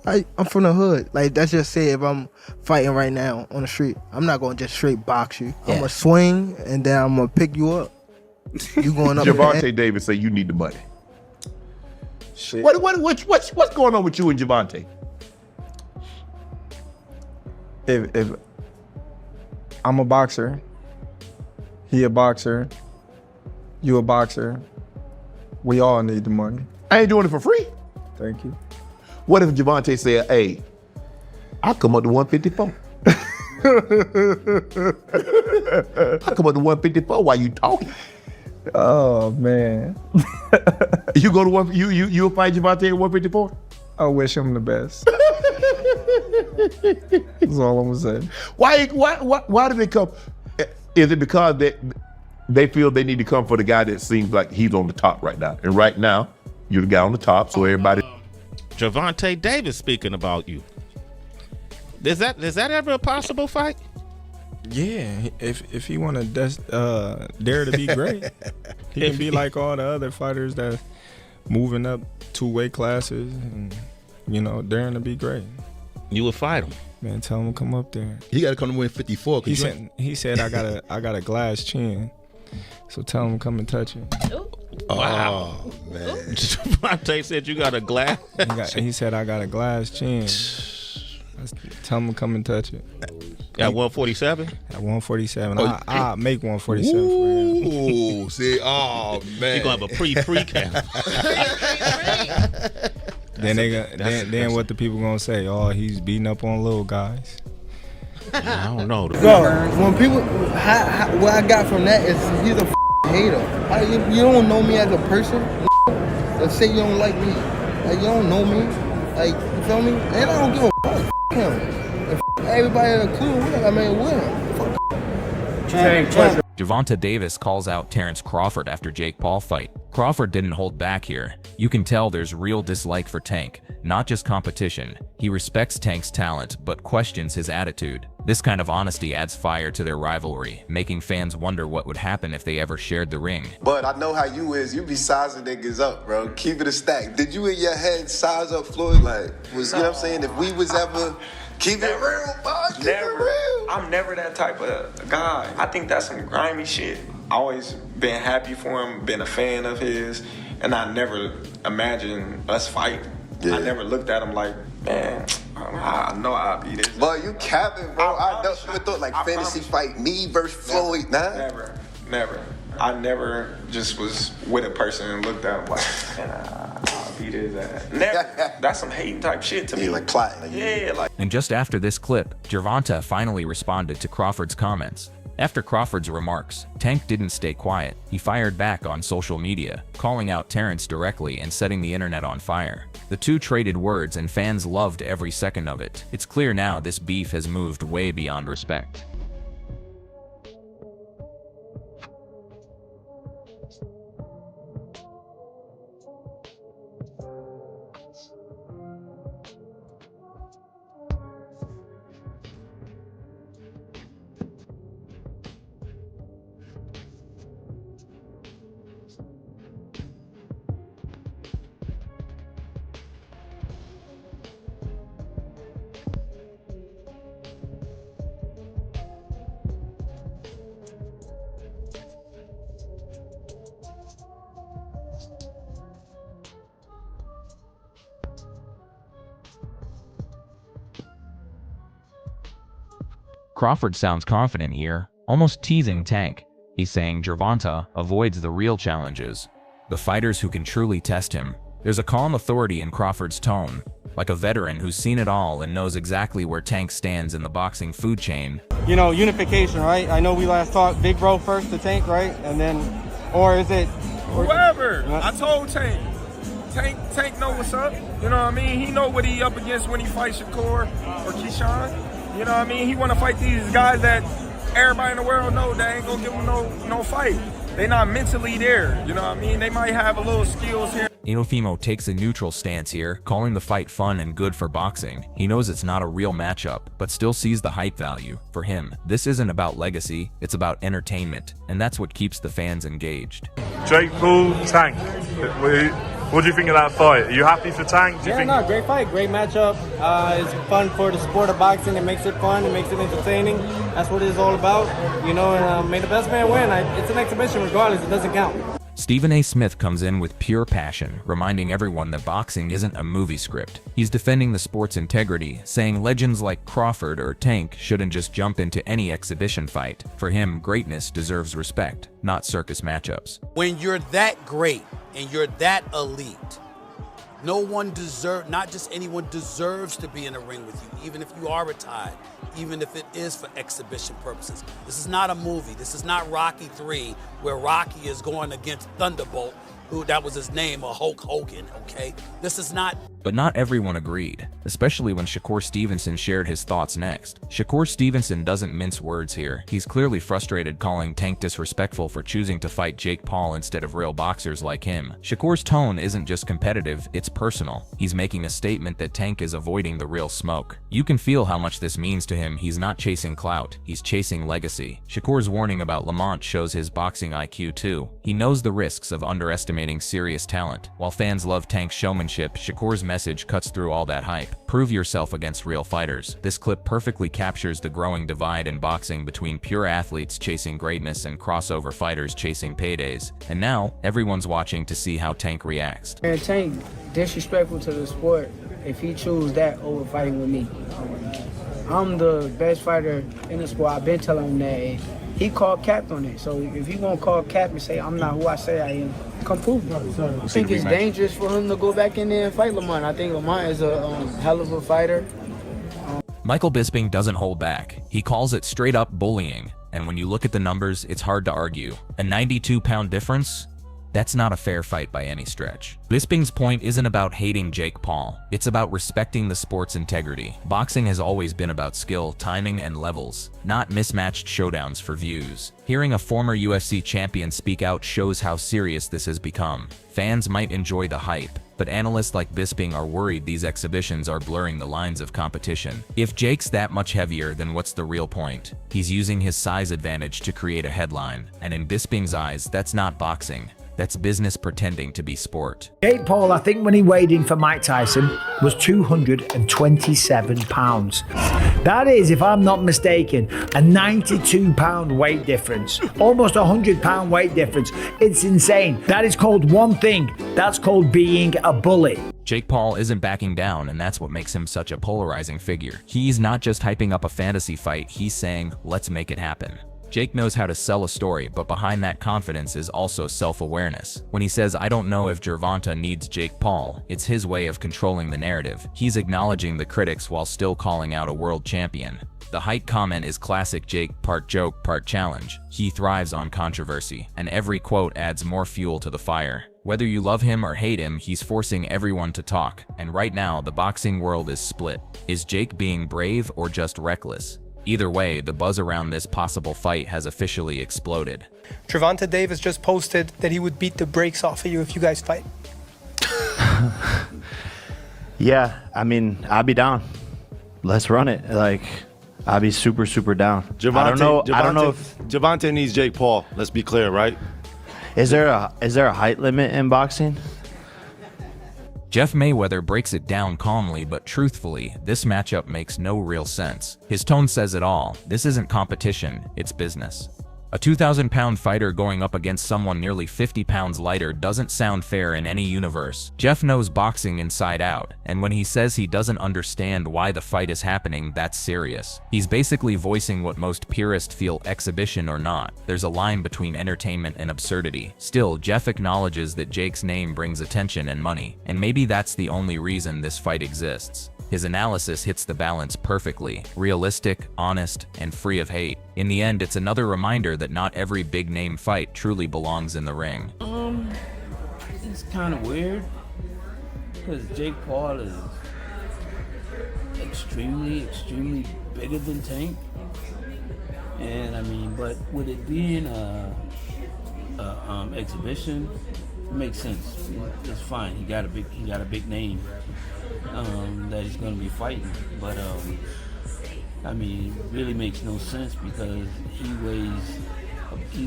I'm from the hood. Like, that's just say if I'm fighting right now on the street, I'm not gonna just straight box you. I'm gonna swing and then I'm gonna pick you up. You going up? Gervonta Davis say you need the money. Shit. What's going on with you and Gervonta? If I'm a boxer, he a boxer, you a boxer, we all need the money. I ain't doing it for free. Thank you. What if Gervonta said, hey, I'll come up to 154. I'll come up to 154 while you talking. Oh man. You go to you'll fight Gervonta at 154? I wish him the best. That's all I'm gonna say. Why did they come? Is it because they feel they need to come for the guy that seems like he's on the top right now? And right now, you're the guy on the top, so everybody. Gervonta Davis speaking about you. Is that ever a possible fight? Yeah, if he want to dare to be great, he can be like all the other fighters that moving up 2 weight classes and daring to be great. You would fight him. Man, tell him to come up there. He got to come to win 54. He said I got a glass chin, so tell him to come and touch it. Wow, man. Gervonta said you got a glass. He said I got a glass chin. Tell him to come and touch it. At 147? At 147. I'll make 147 for him. Ooh, see, oh man. He gonna have a pre-camp. Then what the people gonna say? Oh, he's beating up on little guys. I don't know. Bro, when people, what I got from that is he's a hater. You don't know me as a person. Let's say you don't like me. Like, you don't know me. Like, you feel me? And I don't give a fuck. Him. And everybody in the crew, I mean, with him. Gervonta Davis calls out Terence Crawford after Jake Paul fight. Crawford didn't hold back here. You can tell there's real dislike for Tank, not just competition. He respects Tank's talent, but questions his attitude. This kind of honesty adds fire to their rivalry, making fans wonder what would happen if they ever shared the ring. But I know how you is. You be sizing niggas up, bro. Keep it a stack. Did you in your head size up Floyd? Like, you know what I'm saying? If we was ever... Keep it real, boy. Keep it real. I'm never that type of guy. I think that's some grimy shit. Always been happy for him, been a fan of his, and I never imagined us fight. Yeah. I never looked at him like, man, I know I'll be this. But you capping, bro. I never thought like fantasy fight me versus Floyd. Nah. Never. I never just was with a person and looked at him like, man, I'll beat his ass. Never. That's some hating type shit to me. Like plotting. Yeah, like. And just after this clip, Gervonta finally responded to Crawford's comments. After Crawford's remarks, Tank didn't stay quiet. He fired back on social media, calling out Terence directly and setting the internet on fire. The two traded words and fans loved every second of it. It's clear now this beef has moved way beyond respect. Crawford sounds confident here, almost teasing Tank. He's saying Gervonta avoids the real challenges, the fighters who can truly test him. There's a calm authority in Crawford's tone, like a veteran who's seen it all and knows exactly where Tank stands in the boxing food chain. You know, unification, right? I know we last talked Big Bro first to Tank, right? And then, or is it? Whoever. I told Tank. Tank know what's up. You know what I mean? He know what he up against when he fights Shakur or Keyshawn. You know what I mean? He want to fight these guys that everybody in the world know that ain't gonna give him no fight. They not mentally there. You know what I mean? They might have a little skills here. Teofimo takes a neutral stance here, calling the fight fun and good for boxing. He knows it's not a real matchup, but still sees the hype value. For him, this isn't about legacy, it's about entertainment, and that's what keeps the fans engaged. Jake Paul, Tank. What do you think of that fight? Are you happy for Tank? Do you think... No, great fight, great matchup. It's fun for the sport of boxing. It makes it fun, it makes it entertaining. That's what it's all about, and may the best man win. It's an exhibition regardless, it doesn't count. Stephen A. Smith comes in with pure passion, reminding everyone that boxing isn't a movie script. He's defending the sport's integrity, saying legends like Crawford or Tank shouldn't just jump into any exhibition fight. For him, greatness deserves respect, not circus matchups. When you're that great and you're that elite, no one not just anyone deserves to be in a ring with you, even if you are retired, even if it is for exhibition purposes. This is not a movie. This is not Rocky III, where Rocky is going against Thunderbolt, that was his name, or Hulk Hogan, okay? This is not... But not everyone agreed, especially when Shakur Stevenson shared his thoughts next. Shakur Stevenson doesn't mince words here. He's clearly frustrated, calling Tank disrespectful for choosing to fight Jake Paul instead of real boxers like him. Shakur's tone isn't just competitive, it's personal. He's making a statement that Tank is avoiding the real smoke. You can feel how much this means to him. He's not chasing clout, he's chasing legacy. Shakur's warning about Lamont shows his boxing IQ too. He knows the risks of underestimating serious talent. While fans love Tank's showmanship, Shakur's message cuts through all that hype. Prove yourself against real fighters. This clip perfectly captures the growing divide in boxing between pure athletes chasing greatness and crossover fighters chasing paydays. And now, everyone's watching to see how Tank reacts. And Tank, disrespectful to the sport if he chooses that over fighting with me. I'm the best fighter in the sport. I've been telling him that. He called cap on it. So if he gonna call cap and say I'm not who I say I am, come prove it. I think it's dangerous for him to go back in there and fight Lamont. I think Lamont is a hell of a fighter. Michael Bisping doesn't hold back. He calls it straight up bullying. And when you look at the numbers, it's hard to argue. A 92-pound difference? That's not a fair fight by any stretch. Bisping's point isn't about hating Jake Paul. It's about respecting the sport's integrity. Boxing has always been about skill, timing, and levels, not mismatched showdowns for views. Hearing a former UFC champion speak out shows how serious this has become. Fans might enjoy the hype, but analysts like Bisping are worried these exhibitions are blurring the lines of competition. If Jake's that much heavier, then what's the real point? He's using his size advantage to create a headline, and in Bisping's eyes, that's not boxing. That's business pretending to be sport. Jake Paul, I think when he weighed in for Mike Tyson, was 227 pounds. That is, if I'm not mistaken, a 92-pound weight difference. Almost a 100-pound weight difference. It's insane. That is called one thing. That's called being a bully. Jake Paul isn't backing down, and that's what makes him such a polarizing figure. He's not just hyping up a fantasy fight, he's saying, let's make it happen. Jake knows how to sell a story, but behind that confidence is also self-awareness. When he says, I don't know if Gervonta needs Jake Paul, it's his way of controlling the narrative. He's acknowledging the critics while still calling out a world champion. The height comment is classic Jake, part joke, part challenge. He thrives on controversy, and every quote adds more fuel to the fire. Whether you love him or hate him, he's forcing everyone to talk, and right now, the boxing world is split. Is Jake being brave or just reckless? Either way, the buzz around this possible fight has officially exploded. Gervonta Davis just posted that he would beat the brakes off of you if you guys fight. Yeah, I mean, I'll be down. Let's run it. Like, I'll be super, super down. I don't know if Gervonta needs Jake Paul. Let's be clear, right? Is there a height limit in boxing? Jeff Mayweather breaks it down calmly, but truthfully, this matchup makes no real sense. His tone says it all. This isn't competition, it's business. A 2,000-pound fighter going up against someone nearly 50 pounds lighter doesn't sound fair in any universe. Jeff knows boxing inside out, and when he says he doesn't understand why the fight is happening, that's serious. He's basically voicing what most purists feel, exhibition or not. There's a line between entertainment and absurdity. Still, Jeff acknowledges that Jake's name brings attention and money, and maybe that's the only reason this fight exists. His analysis hits the balance perfectly, realistic, honest, and free of hate. In the end, it's another reminder that not every big-name fight truly belongs in the ring. It's kind of weird, because Jake Paul is extremely bigger than Tank. And I mean, but with it being a exhibition, it makes sense. It's fine. He got a big name that he's going to be fighting, but I mean, it really makes no sense because he's going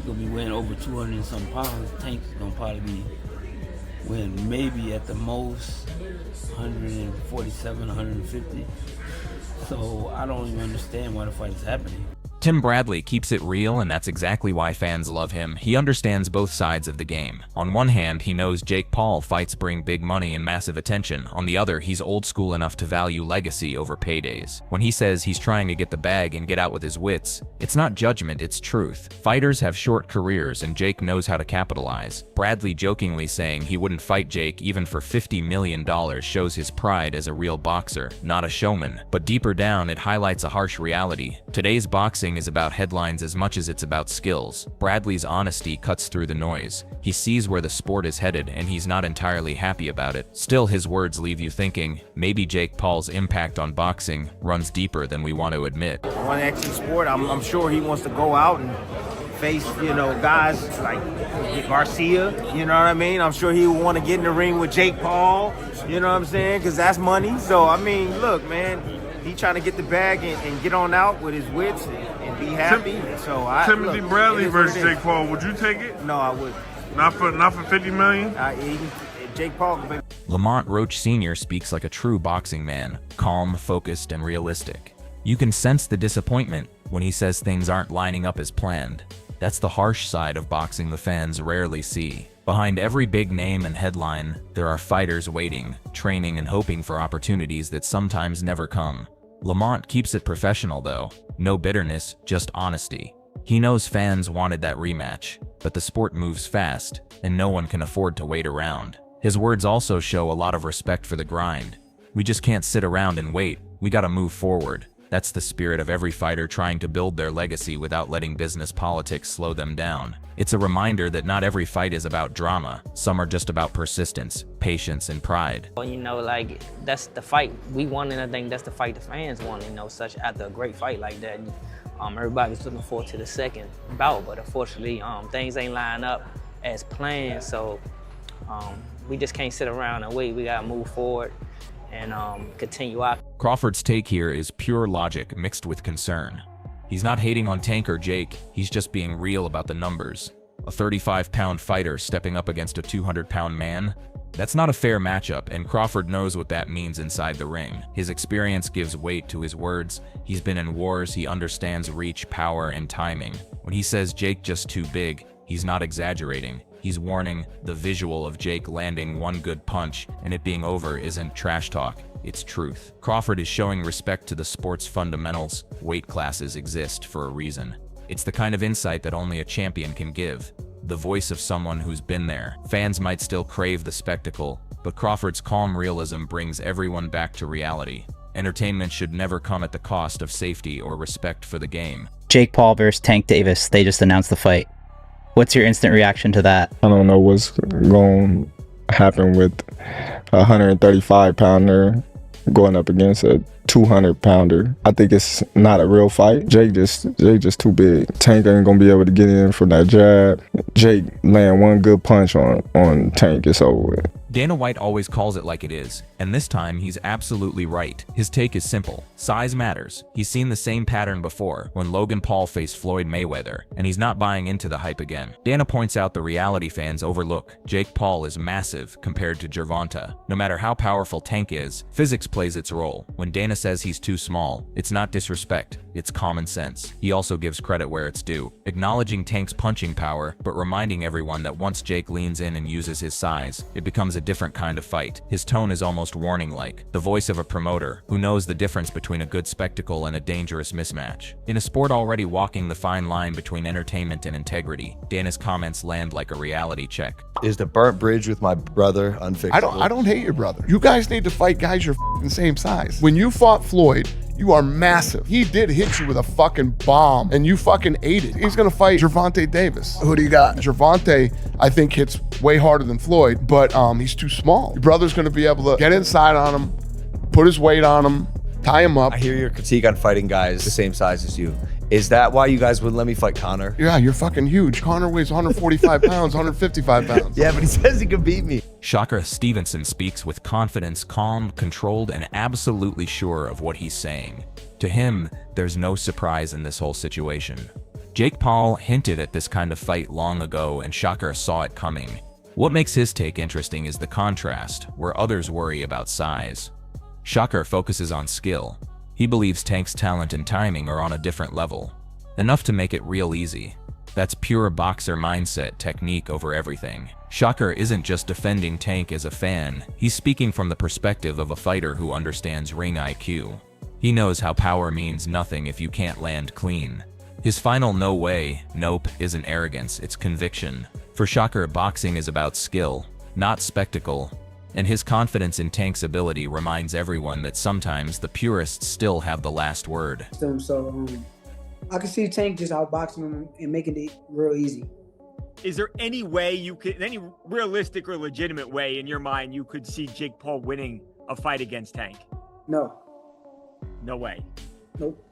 to be weighing over 200 and some pounds. Tank's going to probably be win maybe at the most 147, 150. So I don't even understand why the fight is happening. Tim Bradley keeps it real, and that's exactly why fans love him. He understands both sides of the game. On one hand, he knows Jake Paul fights bring big money and massive attention. On the other, he's old school enough to value legacy over paydays. When he says he's trying to get the bag and get out with his wits, it's not judgment, it's truth. Fighters have short careers, and Jake knows how to capitalize. Bradley jokingly saying he wouldn't fight Jake even for $50 million shows his pride as a real boxer, not a showman. But deeper down, it highlights a harsh reality. Today's boxing is about headlines as much as it's about skills. Bradley's honesty cuts through the noise. He sees where the sport is headed, and he's not entirely happy about it. Still, his words leave you thinking, maybe Jake Paul's impact on boxing runs deeper than we want to admit. One action sport, I'm sure he wants to go out and face, guys like Garcia, you know what I mean? I'm sure he would want to get in the ring with Jake Paul, you know what I'm saying? Because that's money. So, I mean, look, man, he trying to get the bag and get on out with his wits and be happy. Timothy Bradley versus Jake Paul, would you take it? No, I wouldn't. Not for $50 million? Jake Paul. Lamont Roach Sr. speaks like a true boxing man, calm, focused, and realistic. You can sense the disappointment when he says things aren't lining up as planned. That's the harsh side of boxing the fans rarely see. Behind every big name and headline, there are fighters waiting, training, and hoping for opportunities that sometimes never come. Lamont keeps it professional though. No bitterness, just honesty. He knows fans wanted that rematch, but the sport moves fast, and no one can afford to wait around. His words also show a lot of respect for the grind. We just can't sit around and wait, we gotta move forward. That's the spirit of every fighter trying to build their legacy without letting business politics slow them down. It's a reminder that not every fight is about drama. Some are just about persistence, patience, and pride. Well, that's the fight we won, and I think that's the fight the fans won, such after a great fight like that. Everybody was looking forward to the second bout, but unfortunately, things ain't line up as planned, so we just can't sit around and wait. We gotta move forward and continue out. Crawford's take here is pure logic mixed with concern. He's not hating on Tank or Jake, he's just being real about the numbers. A 35-pound fighter stepping up against a 200-pound man? That's not a fair matchup, and Crawford knows what that means inside the ring. His experience gives weight to his words. He's been in wars, he understands reach, power, and timing. When he says Jake just too big, he's not exaggerating. He's warning the visual of Jake landing one good punch and it being over isn't trash talk, it's truth. Crawford is showing respect to the sport's fundamentals. Weight classes exist for a reason. It's the kind of insight that only a champion can give. The voice of someone who's been there. Fans might still crave the spectacle, but Crawford's calm realism brings everyone back to reality. Entertainment should never come at the cost of safety or respect for the game. Jake Paul versus Tank Davis, they just announced the fight. What's your instant reaction to that? I don't know what's going to happen with a 135-pounder going up against a 200-pounder. I think it's not a real fight. Jake just too big. Tank ain't gonna be able to get in from that jab. Jake land one good punch on Tank, it's over with. Dana White always calls it like it is, and this time he's absolutely right. His take is simple. Size matters. He's seen the same pattern before when Logan Paul faced Floyd Mayweather, and he's not buying into the hype again. Dana points out the reality fans overlook. Jake Paul is massive compared to Gervonta. No matter how powerful Tank is, physics plays its role. When Dana says he's too small, it's not disrespect, it's common sense. He also gives credit where it's due, acknowledging Tank's punching power, but reminding everyone that once Jake leans in and uses his size, it becomes a different kind of fight. His tone is almost warning-like, the voice of a promoter who knows the difference between a good spectacle and a dangerous mismatch. In a sport already walking the fine line between entertainment and integrity, Dana's comments land like a reality check. Is the burnt bridge with my brother unfixable? I don't hate your brother. You guys need to fight guys your the same size. When you fought Floyd, you are massive. He did hit you with a fucking bomb, and you fucking ate it. He's gonna fight Gervonta Davis. Who do you got? Gervonta, I think, hits way harder than Floyd, but he's too small. Your brother's gonna be able to get inside on him, put his weight on him, tie him up. I hear your critique on fighting guys the same size as you. Is that why you guys wouldn't let me fight Conor? Yeah, you're fucking huge. Conor weighs 145 pounds, 155 pounds. Yeah, but he says he can beat me. Shaka Stevenson speaks with confidence, calm, controlled, and absolutely sure of what he's saying. To him, there's no surprise in this whole situation. Jake Paul hinted at this kind of fight long ago, and Shaka saw it coming. What makes his take interesting is the contrast, where others worry about size. Shocker focuses on skill. He believes Tank's talent and timing are on a different level, enough to make it real easy. That's pure boxer mindset, technique over everything. Shocker isn't just defending Tank as a fan, he's speaking from the perspective of a fighter who understands ring IQ. He knows how power means nothing if you can't land clean. His final no way, nope, isn't arrogance, it's conviction. For Shocker, boxing is about skill, not spectacle, and his confidence in Tank's ability reminds everyone that sometimes the purists still have the last word. So I can see Tank just outboxing him and making it real easy. Is there any way you could, any realistic or legitimate way in your mind you could see Jake Paul winning a fight against Tank? No. No way. Nope.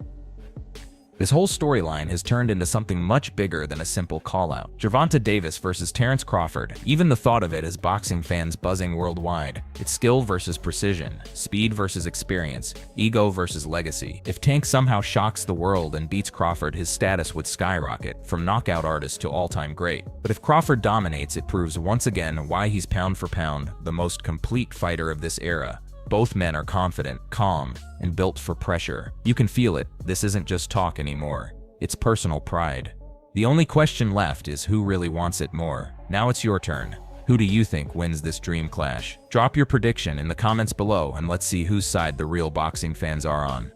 This whole storyline has turned into something much bigger than a simple call-out. Gervonta Davis versus Terence Crawford. Even the thought of it has boxing fans buzzing worldwide. It's skill versus precision, speed versus experience, ego versus legacy. If Tank somehow shocks the world and beats Crawford, his status would skyrocket, from knockout artist to all-time great. But if Crawford dominates, it proves once again why he's pound for pound the most complete fighter of this era. Both men are confident, calm, and built for pressure. You can feel it. This isn't just talk anymore. It's personal pride. The only question left is who really wants it more. Now it's your turn. Who do you think wins this dream clash? Drop your prediction in the comments below and let's see whose side the real boxing fans are on.